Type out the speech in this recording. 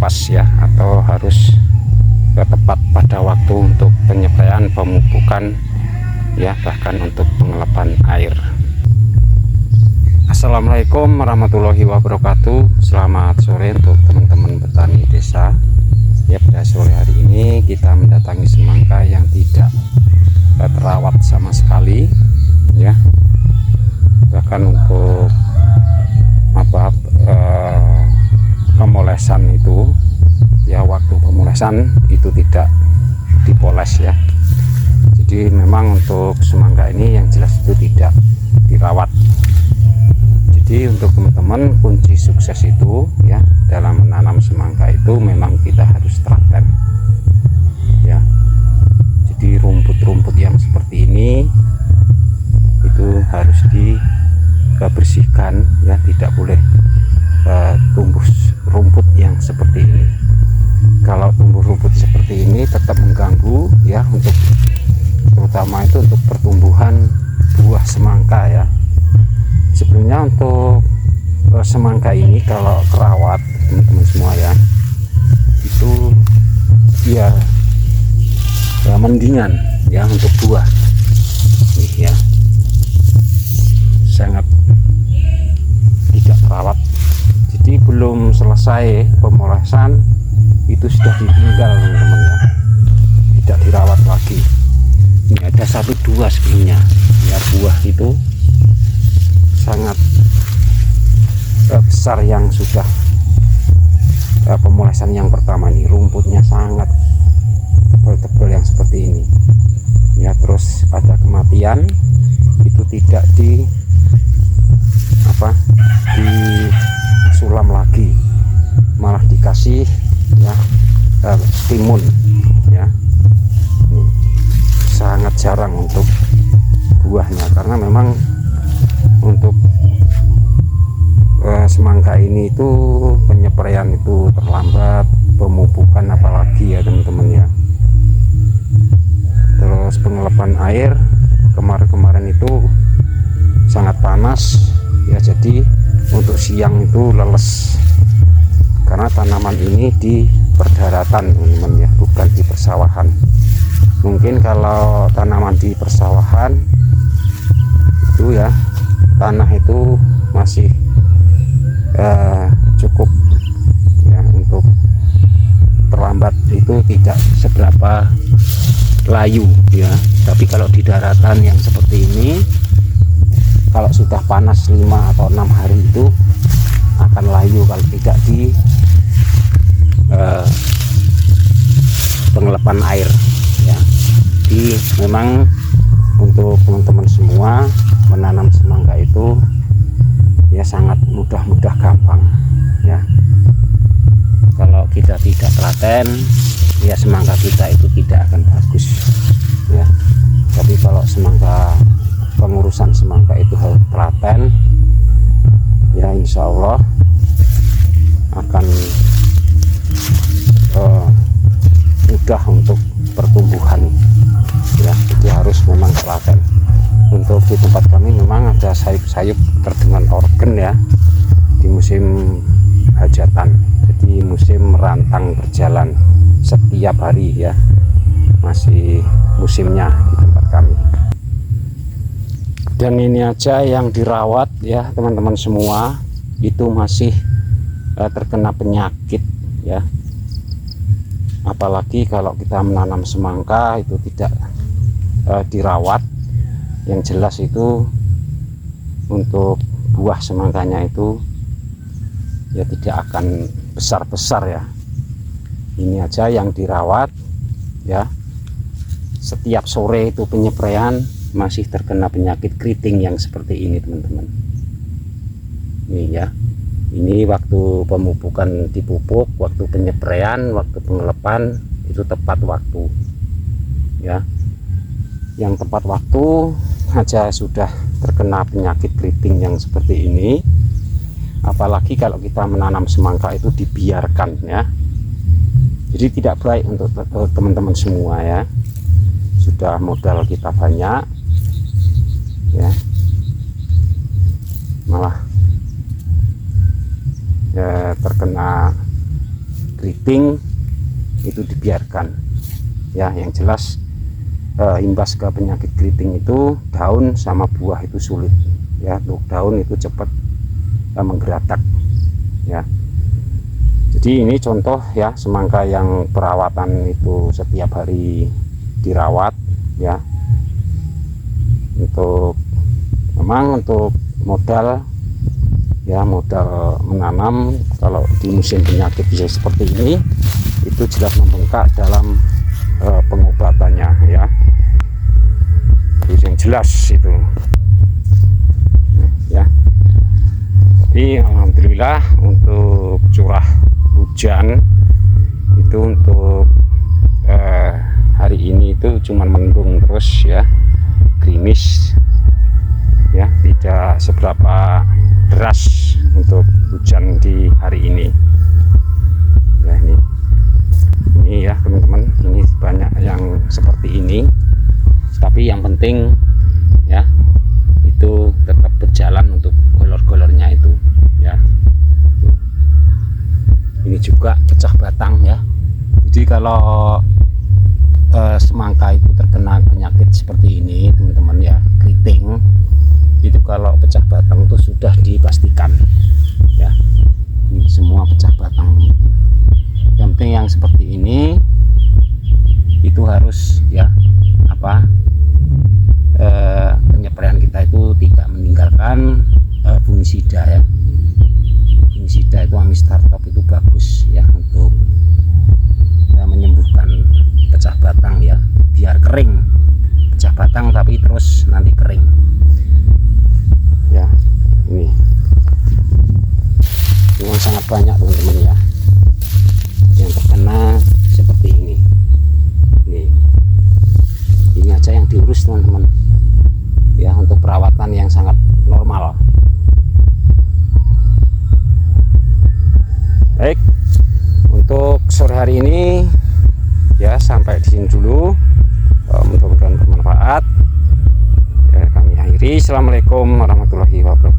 pas ya, atau harus tepat pada waktu untuk penyepraian, pemupukan ya, bahkan untuk pengelapan air. Assalamualaikum warahmatullahi wabarakatuh. Selamat sore untuk teman-teman petani desa ya. Pada sore hari ini kita mendatangi semangka yang tidak terawat sama sekali ya, bahkan untuk pemolesan itu ya, waktu pemolesan itu tidak dipoles ya. Jadi memang untuk semangka ini yang jelas itu tidak dirawat. Jadi untuk teman-teman, kunci sukses itu ya dalam menanam semangka itu memang kita harus telaten ya. Jadi rumput-rumput yang seperti ini itu harus dibersihkan ya, tidak boleh tumbuh rumput yang seperti ini. Kalau tumbuh rumput seperti ini tetap mengganggu ya, untuk terutama itu untuk pertumbuhan buah semangka ya. Sebenarnya untuk semangka ini kalau kerawat teman-teman semua ya, itu ya mendingan ya untuk buah nih ya, sangat tidak terawat. Jadi belum selesai pemolesan itu sudah ditinggal teman-teman ya, tidak dirawat lagi. Ini ada 1-2 sebelumnya ya, buah itu sangat besar yang sudah pemolesan yang pertama nih, rumputnya sangat tebal-tebal yang seperti ini ya. Terus ada kematian itu tidak disulam lagi, malah dikasih ya timun ya. Ini sangat jarang untuk buahnya, karena memang untuk semangka ini itu penyepraian itu terlambat, pemupukan apalagi ya teman-teman ya. Terus pengelapan air kemarin-kemarin itu sangat panas ya, jadi untuk siang itu leles, karena tanaman ini di perdaratan teman-teman ya, bukan di persawahan. Mungkin kalau tanaman di persawahan itu ya, tanah itu masih cukup ya, untuk terlambat itu tidak seberapa layu ya. Tapi kalau di daratan yang seperti ini, kalau sudah panas 5 atau 6 hari itu akan layu kalau tidak di pengelapan air ya. Jadi memang untuk teman-teman semua menanam semangka itu ya sangat mudah gampang ya. Kalau kita tidak telaten ya, semangka kita itu tidak akan bagus ya. Tapi kalau pengurusan semangka itu harus telaten ya, insya Allah akan mudah untuk pertumbuhan ya. Jadi harus memang telaten. Untuk di tempat kami memang ada sayup-sayup terdengar organ ya di musim hajatan. Jadi musim rantang berjalan setiap hari ya, masih musimnya di tempat kami. Dan ini aja yang dirawat ya teman-teman semua, itu masih terkena penyakit ya. Apalagi kalau kita menanam semangka itu tidak dirawat, yang jelas itu untuk buah semangkanya itu ya tidak akan besar-besar ya. Ini aja yang dirawat ya, setiap sore itu penyepraian masih terkena penyakit keriting yang seperti ini teman-teman. Ini ya, ini waktu pemupukan dipupuk, waktu penyepraian, waktu pengelapan itu tepat waktu ya. Yang tepat waktu aja sudah terkena penyakit keriting yang seperti ini. Apalagi kalau kita menanam semangka itu dibiarkan ya. Jadi tidak baik untuk teman-teman semua ya. Sudah modal kita banyak ya, malah ya terkena keriting itu dibiarkan ya. Yang jelas imbas ke penyakit keriting itu daun sama buah itu sulit ya. Untuk daun itu cepat menggeratak ya. Jadi ini contoh ya, semangka yang perawatan itu setiap hari dirawat ya. Untuk memang untuk modal ya, modal menanam kalau di musim penyakit bisa seperti ini itu jelas membengkak dalam pengobatannya ya. Itu yang jelas itu ya. Tapi alhamdulillah untuk curah hujan itu untuk hari ini itu cuman mendung terus ya, gerimis ya, tidak seberapa deras untuk hujan di hari ini ya. Ini ya teman-teman, ini banyak yang seperti ini, tapi yang penting ya itu tetap berjalan untuk golor-golornya itu ya. Ini juga pecah batang ya. Jadi kalau semangka itu terkena penyakit seperti ini teman-teman ya, keriting itu kalau pecah batang itu sudah dipastikan ya. Ini semua pecah batang. Yang penting yang seperti ini itu harus ya penyepraian kita itu tidak meninggalkan fungisida ya. Fungisida itu Amistartop itu bagus ya untuk menyembuhkan pecah batang ya, biar kering. Pecah batang tapi terus nanti kering ya. Ini memang sangat banyak teman-teman ya yang terkena seperti ini. Ini aja yang diurus teman-teman ya, untuk perawatan yang sangat normal. Baik, untuk sore hari ini ya sampai di sini dulu. Mudah-mudahan bermanfaat ya. Kami akhiri. Assalamualaikum warahmatullahi wabarakatuh.